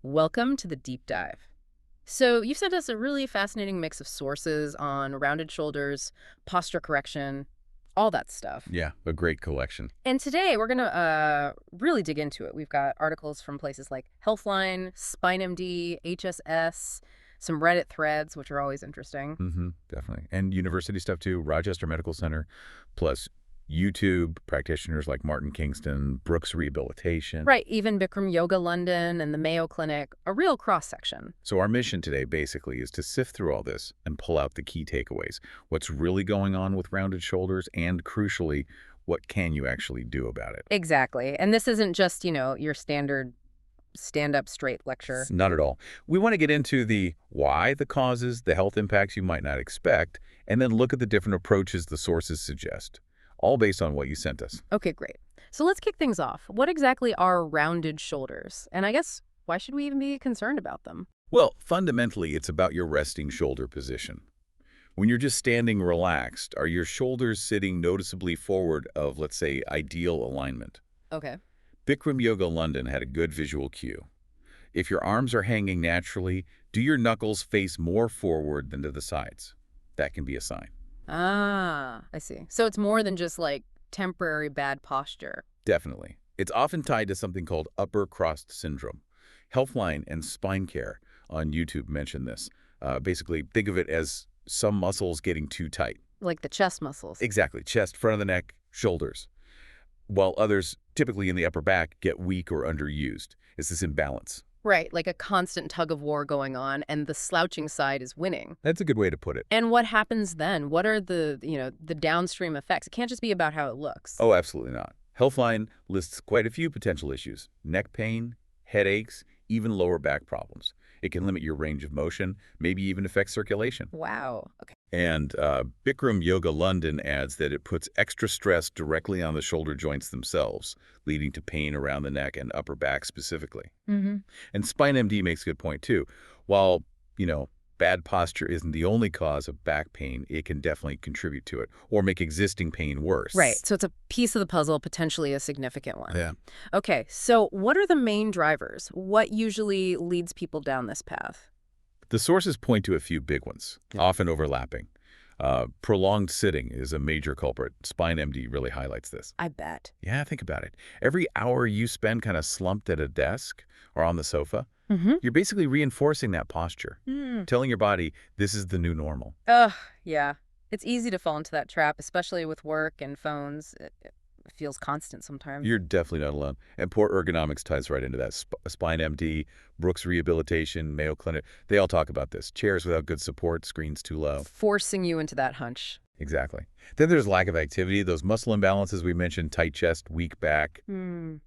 Welcome to the deep dive. So, you've sent us a really fascinating mix of sources on rounded shoulders, posture correction, all that stuff. Yeah, a great collection. And today we're going to really dig into it. We've got articles from places like Healthline, SpineMD, HSS, some Reddit threads, which are always interesting. Definitely. And university stuff too, Rochester Medical Center, plus YouTube practitioners like Martin Kingston, Brooks Rehabilitation. Right, even Bikram Yoga London and the Mayo Clinic, a real cross-section. So our mission today basically is to sift through all this and pull out the key takeaways. What's really going on with rounded shoulders and crucially, what can you actually do about it? Exactly. And this isn't just, your standard stand-up straight lecture. Not at all. We want to get into the why, the causes, the health impacts you might not expect, and then look at the different approaches the sources suggest, all based on what you sent us. Okay, great. So let's kick things off. What exactly are rounded shoulders? And I guess, why should we even be concerned about them? Well, fundamentally, it's about your resting shoulder position. When you're just standing relaxed, are your shoulders sitting noticeably forward of, let's say, ideal alignment? Okay. Bikram Yoga London had a good visual cue. If your arms are hanging naturally, do your knuckles face more forward than to the sides? That can be a sign. Ah, I see. So it's more than just like temporary bad posture. Definitely. It's often tied to something called upper crossed syndrome. Healthline and Spine Care on YouTube mention this. Basically, think of it as some muscles getting too tight. Like the chest muscles. Exactly. Chest, front of the neck, shoulders. While others, typically in the upper back, get weak or underused. It's this imbalance. Right, like a constant tug of war going on, and the slouching side is winning. That's a good way to put it. And what happens then? What are the downstream effects? It can't just be about how it looks. Oh, absolutely not. Healthline lists quite a few potential issues. Neck pain, headaches, even lower back problems. It can limit your range of motion, maybe even affect circulation. Wow. Okay. And Bikram Yoga London adds that it puts extra stress directly on the shoulder joints themselves, leading to pain around the neck and upper back specifically. Mm-hmm. And SpineMD makes a good point, too. While, bad posture isn't the only cause of back pain, it can definitely contribute to it or make existing pain worse. Right. So it's a piece of the puzzle, potentially a significant one. Yeah. Okay. So what are the main drivers? What usually leads people down this path? The sources point to a few big ones, often overlapping. Prolonged sitting is a major culprit. SpineMD really highlights this. I bet. Yeah, think about it. Every hour you spend kind of slumped at a desk or on the sofa, you're basically reinforcing that posture, telling your body this is the new normal. Ugh, yeah. It's easy to fall into that trap, especially with work and phones. It feels constant sometimes. You're definitely not alone. And poor ergonomics ties right into that. SpineMD, Brooks Rehabilitation, Mayo Clinic, they all talk about this. Chairs without good support, screens too low. Forcing you into that hunch. Exactly. Then there's lack of activity, those muscle imbalances we mentioned, tight chest, weak back.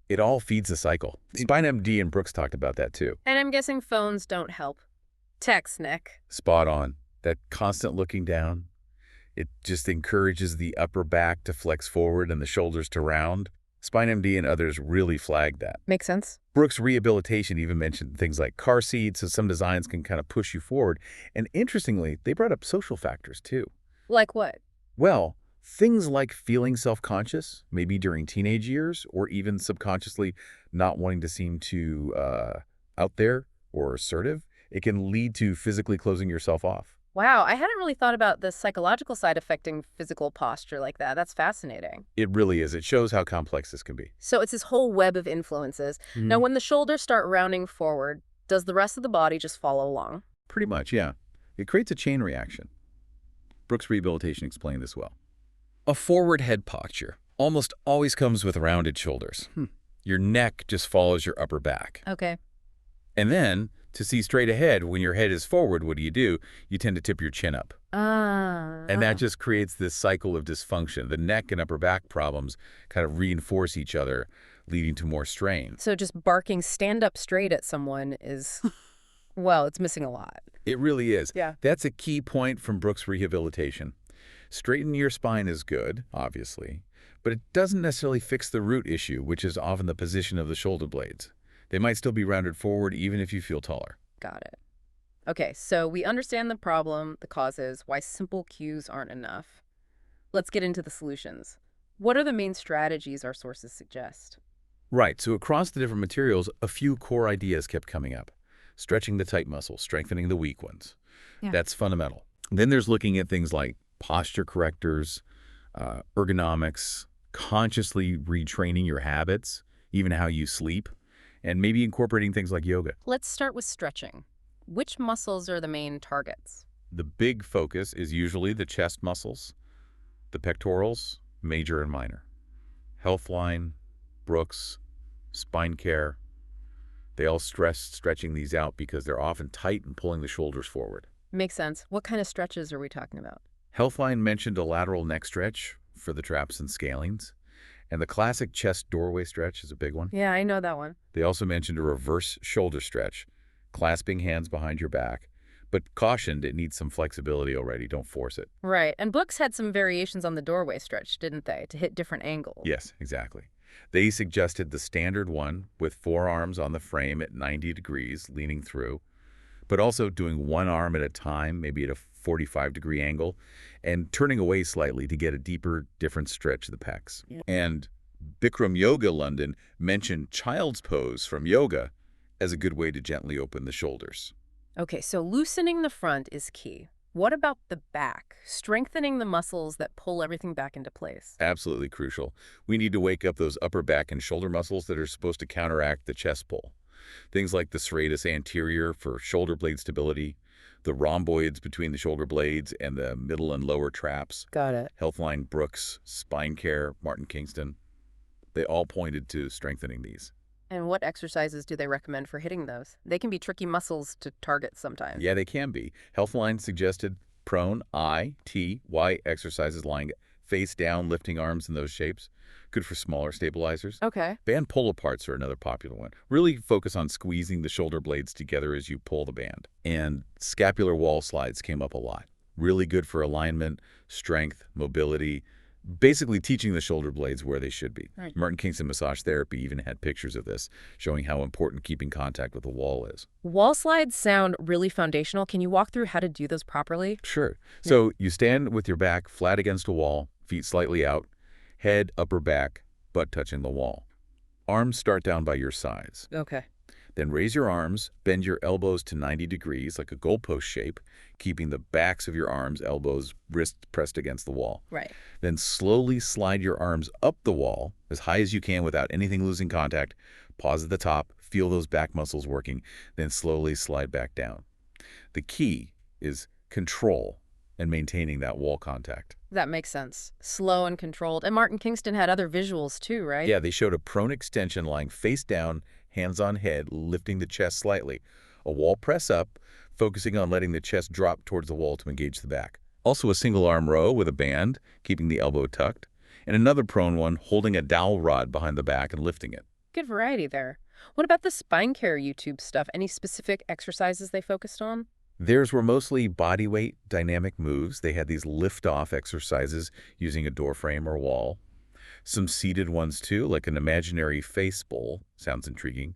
It all feeds the cycle. SpineMD and Brooks talked about that too. And I'm guessing phones don't help. Text, Nick. Spot on. That constant looking down, it just encourages the upper back to flex forward and the shoulders to round. SpineMD and others really flagged that. Makes sense. Brooks Rehabilitation even mentioned things like car seats, so some designs can kind of push you forward. And interestingly, they brought up social factors too. Like what? Well, things like feeling self-conscious, maybe during teenage years, or even subconsciously not wanting to seem too out there or assertive, it can lead to physically closing yourself off. Wow, I hadn't really thought about the psychological side affecting physical posture like that. That's fascinating. It really is. It shows how complex this can be. So it's this whole web of influences. Now, when the shoulders start rounding forward, does the rest of the body just follow along? Pretty much, yeah. It creates a chain reaction. Brooks Rehabilitation explained this well. A forward head posture almost always comes with rounded shoulders. Your neck just follows your upper back. Okay. And then, to see straight ahead, when your head is forward, what do? You tend to tip your chin up. And that just creates this cycle of dysfunction. The neck and upper back problems kind of reinforce each other, leading to more strain. So just barking stand up straight at someone is, well, it's missing a lot. It really is. Yeah. That's a key point from Brooks Rehabilitation. Straighten your spine is good, obviously, but it doesn't necessarily fix the root issue, which is often the position of the shoulder blades. They might still be rounded forward even if you feel taller. Got it. Okay, so we understand the problem, the causes, why simple cues aren't enough. Let's get into the solutions. What are the main strategies our sources suggest? Right, so across the different materials, a few core ideas kept coming up. stretching the tight muscles, strengthening the weak ones. Yeah. That's fundamental. Then there's looking at things like posture correctors, ergonomics, consciously retraining your habits, even how you sleep, and maybe incorporating things like yoga. Let's start with stretching. Which muscles are the main targets? The big focus is usually the chest muscles, the pectorals, major and minor. Healthline, Brooks, Spine Care, they all stress stretching these out because they're often tight and pulling the shoulders forward. Makes sense. What kind of stretches are we talking about? Healthline mentioned a lateral neck stretch for the traps and scalenes, and the classic chest doorway stretch is a big one. Yeah, I know that one. They also mentioned a reverse shoulder stretch, clasping hands behind your back, but cautioned it needs some flexibility already. Don't force it. Right. And Books had some variations on the doorway stretch, didn't they, to hit different angles? Yes, exactly. They suggested the standard one with forearms on the frame at 90 degrees leaning through, but also doing one arm at a time, maybe at a 45-degree angle, and turning away slightly to get a deeper, different stretch of the pecs. Yeah. And Bikram Yoga London mentioned child's pose from yoga as a good way to gently open the shoulders. Okay, so loosening the front is key. What about the back? Strengthening the muscles that pull everything back into place. Absolutely crucial. We need to wake up those upper back and shoulder muscles that are supposed to counteract the chest pull. Things like the serratus anterior for shoulder blade stability, the rhomboids between the shoulder blades and the middle and lower traps. Got it. Healthline, Brooks, Spine Care, Martin Kingston, they all pointed to strengthening these. And what exercises do they recommend for hitting those? They can be tricky muscles to target sometimes. Yeah, they can be. Healthline suggested prone, I, T, Y exercises lying face down, lifting arms in those shapes. Good for smaller stabilizers. Okay. Band pull-aparts are another popular one. Really focus on squeezing the shoulder blades together as you pull the band. And scapular wall slides came up a lot. Really good for alignment, strength, mobility, basically teaching the shoulder blades where they should be. Right. Martin Kingston Massage Therapy even had pictures of this, showing how important keeping contact with the wall is. Wall slides sound really foundational. Can you walk through how to do those properly? Sure. So you stand with your back flat against a wall, feet slightly out, head, upper back, butt touching the wall. Arms start down by your sides. Okay. Then raise your arms, bend your elbows to 90 degrees like a goalpost shape, keeping the backs of your arms, elbows, wrists pressed against the wall. Right. Then slowly slide your arms up the wall as high as you can without anything losing contact. Pause at the top, feel those back muscles working, then slowly slide back down. The key is control and maintaining that wall contact. That makes sense. Slow and controlled. And Martin Kingston had other visuals too, right? Yeah, they showed a prone extension lying face down, hands on head, lifting the chest slightly. A wall press up, focusing on letting the chest drop towards the wall to engage the back. Also a single arm row with a band, keeping the elbow tucked. And another prone one, holding a dowel rod behind the back and lifting it. Good variety there. What about the Spine Care YouTube stuff? Any specific exercises they focused on? Theirs were mostly body weight dynamic moves. They had these lift-off exercises using a door frame or wall. Some seated ones too, like an imaginary face bowl, sounds intriguing,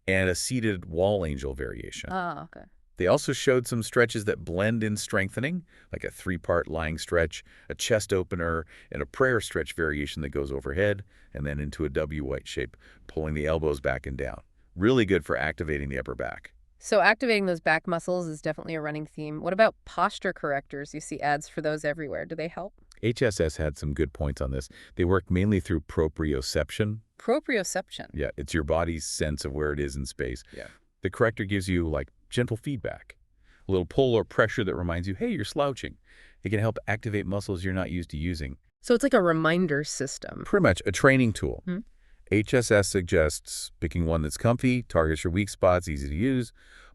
and a seated wall angel variation. Oh, okay. They also showed some stretches that blend in strengthening, like a 3-part lying stretch, a chest opener, and a prayer stretch variation that goes overhead and then into a W-white shape, pulling the elbows back and down. Really good for activating the upper back. So activating those back muscles is definitely a running theme. What about posture correctors? You see ads for those everywhere. Do they help? HSS had some good points on this. They work mainly through proprioception. Proprioception? Yeah, it's your body's sense of where it is in space. Yeah. The corrector gives you, like, gentle feedback, a little pull or pressure that reminds you, hey, you're slouching. It can help activate muscles you're not used to using. So it's like a reminder system. Pretty much a training tool. Hmm. HSS suggests picking one that's comfy, targets your weak spots, easy to use,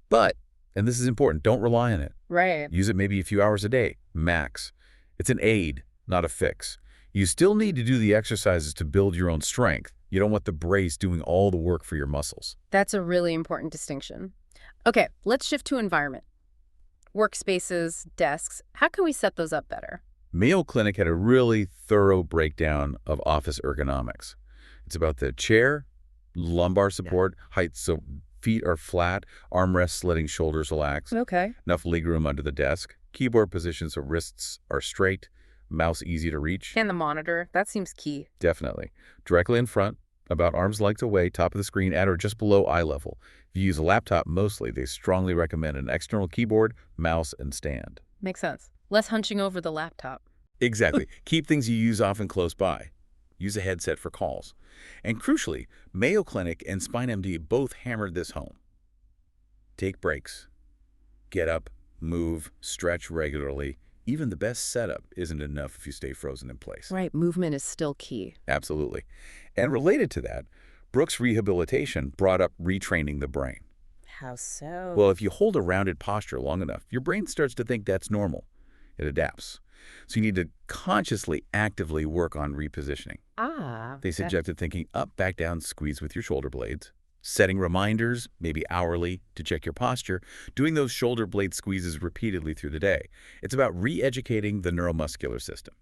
but, and this is important, don't rely on it. Right. Use it maybe a few hours a day, max. It's an aid, not a fix. You still need to do the exercises to build your own strength. You don't want the brace doing all the work for your muscles. That's a really important distinction. Okay, let's shift to environment. Workspaces, desks, how can we set those up better? Mayo Clinic had a really thorough breakdown of office ergonomics. It's about the chair, lumbar support, height so feet are flat, armrests letting shoulders relax, Okay. enough leg room under the desk, keyboard position so wrists are straight, mouse easy to reach. And the monitor, that seems key. Definitely. Directly in front, About arm's length away, top of the screen at or just below eye level. If you use a laptop mostly, they strongly recommend an external keyboard, mouse, and stand. Makes sense. Less hunching over the laptop. Exactly. Keep things you use often close by. Use a headset for calls. And crucially, Mayo Clinic and SpineMD both hammered this home. Take breaks. Get up, move, stretch regularly. Even the best setup isn't enough if you stay frozen in place. Right, movement is still key. Absolutely. And related to that, Brooks Rehabilitation brought up retraining the brain. How so? Well, if you hold a rounded posture long enough, your brain starts to think that's normal. It adapts. So you need to consciously, actively work on repositioning. They suggested thinking up, back, down, squeeze with your shoulder blades, setting reminders, maybe hourly, to check your posture, doing those shoulder blade squeezes repeatedly through the day. It's about re-educating the neuromuscular system.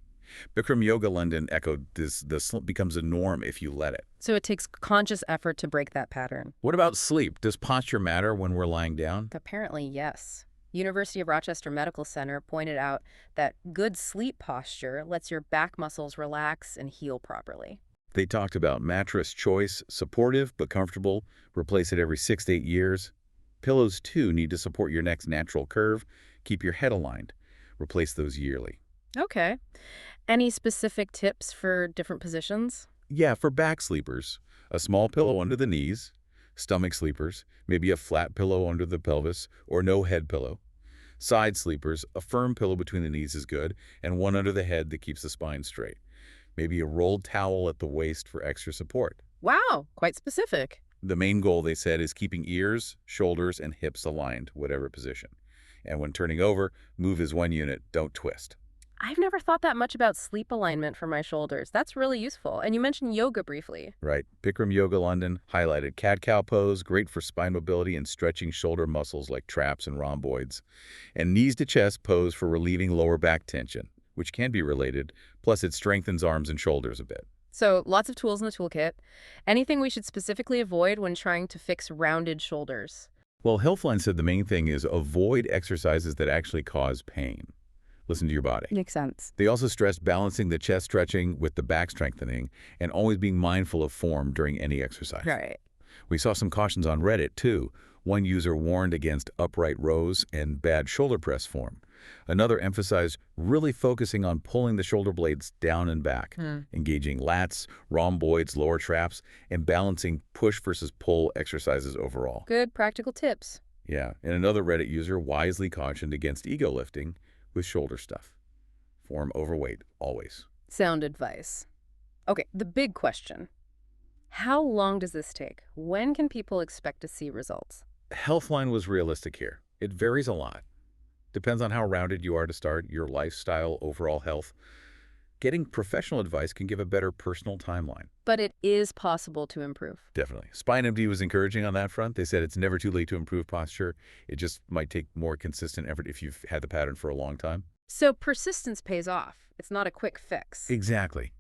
Bikram Yoga London echoed this becomes a norm if you let it. So it takes conscious effort to break that pattern. What about sleep? Does posture matter when we're lying down? Apparently, yes. University of Rochester Medical Center pointed out that good sleep posture lets your back muscles relax and heal properly. They talked about mattress choice, supportive but comfortable, replace it every 6 to 8 years. Pillows, too, need to support your neck's natural curve, keep your head aligned. Replace those yearly. Okay. Any specific tips for different positions? Yeah, for back sleepers, a small pillow under the knees. Stomach sleepers, maybe a flat pillow under the pelvis or no head pillow. Side sleepers, a firm pillow between the knees is good, and one under the head that keeps the spine straight. Maybe a rolled towel at the waist for extra support. Wow, quite specific. The main goal, they said, is keeping ears, shoulders, and hips aligned, whatever position. And when turning over, move as one unit, don't twist. I've never thought that much about sleep alignment for my shoulders. That's really useful. And you mentioned yoga briefly. Right. Bikram Yoga London highlighted cat-cow pose, great for spine mobility and stretching shoulder muscles like traps and rhomboids. And knees to chest pose for relieving lower back tension, which can be related, plus it strengthens arms and shoulders a bit. So lots of tools in the toolkit. Anything we should specifically avoid when trying to fix rounded shoulders? Well, Healthline said the main thing is avoid exercises that actually cause pain. Listen to your body. Makes sense. They also stressed balancing the chest stretching with the back strengthening and always being mindful of form during any exercise. Right. We saw some cautions on Reddit, too. One user warned against upright rows and bad shoulder press form. Another emphasized really focusing on pulling the shoulder blades down and back, engaging lats, rhomboids, lower traps, and balancing push versus pull exercises overall. Good practical tips. Yeah, and another Reddit user wisely cautioned against ego lifting with shoulder stuff. Form overweight, always. Sound advice. Okay, the big question. How long does this take? When can people expect to see results? Healthline was realistic here. It varies a lot. Depends on how rounded you are to start, your lifestyle, overall health. Getting professional advice can give a better personal timeline. But it is possible to improve. Definitely. SpineMD was encouraging on that front. They said it's never too late to improve posture. It just might take more consistent effort if you've had the pattern for a long time. So persistence pays off. It's not a quick fix. Exactly.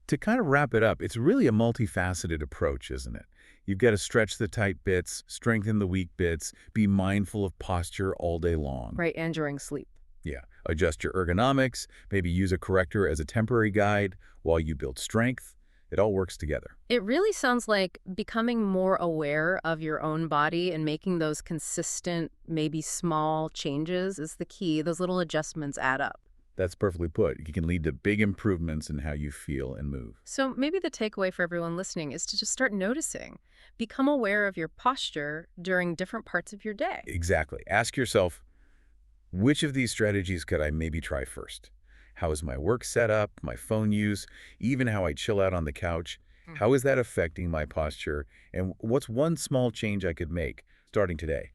To kind of wrap it up, it's really a multifaceted approach, isn't it? You've got to stretch the tight bits, strengthen the weak bits, be mindful of posture all day long. Right, and during sleep. Yeah. Adjust your ergonomics, maybe use a corrector as a temporary guide while you build strength. It all works together. It really sounds like becoming more aware of your own body and making those consistent, maybe small changes is the key. Those little adjustments add up. That's perfectly put. It can lead to big improvements in how you feel and move. So maybe the takeaway for everyone listening is to just start noticing. Become aware of your posture during different parts of your day. Exactly. Ask yourself, which of these strategies could I maybe try first? How is my work set up, my phone use, even how I chill out on the couch? How is that affecting my posture? And what's one small change I could make starting today?